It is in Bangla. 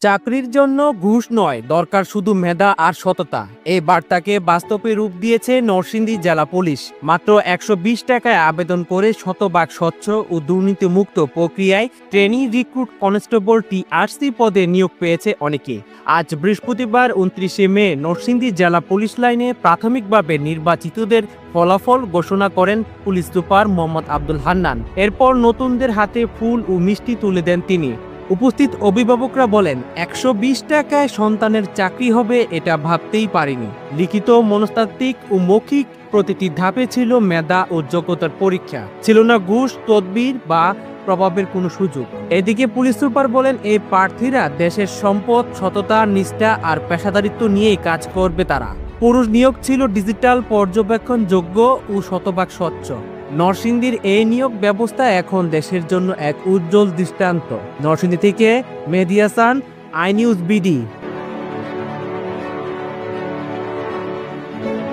চাকরির জন্য ঘুষ নয়, দরকার শুধু মেধা আর সততা। এই বার্তাকে বাস্তবে রূপ দিয়েছে নরসিংদী জেলা পুলিশ। মাত্র ১২০ টাকায় আবেদন করে শতভাগ স্বচ্ছ ও দুর্নীতিমুক্ত প্রক্রিয়ায় ট্রেনি রিক্রুট কনস্টেবল টিআরসি পদে নিয়োগ পেয়েছে অনেকে। আজ বৃহস্পতিবার ২৯শে মে নরসিংদী জেলা পুলিশ লাইনে প্রাথমিকভাবে নির্বাচিতদের ফলাফল ঘোষণা করেন পুলিশ সুপার মোহাম্মদ আব্দুল হান্নান। এরপর নতুনদের হাতে ফুল ও মিষ্টি তুলে দেন তিনি। উপস্থিত অভিভাবকরা বলেন, ১২০ টাকায় সন্তানের চাকরি হবে এটা ভাবতেই পারিনি। লিখিত, মনস্তাত্ত্বিক ও মৌখিক প্রতিটি ধাপে ছিল মেধা ও যোগ্যতার পরীক্ষা। ছিল না ঘুষ, তদবির বা প্রভাবের কোনো সুযোগ। এদিকে পুলিশ সুপার বলেন, এই প্রার্থীরা দেশের সম্পদ, সততা, নিষ্ঠা আর পেশাদারিত্ব নিয়েই কাজ করবে তারা। পুরুষ নিয়োগ ছিল ডিজিটাল পর্যবেক্ষণ যোগ্য ও শতভাগ স্বচ্ছ। নরসিংদীর এই নিয়োগ ব্যবস্থা এখন দেশের জন্য এক উজ্জ্বল দৃষ্টান্ত। নরসিংদী থেকে মেহেদী হাসান, আই নিউজ বিডি।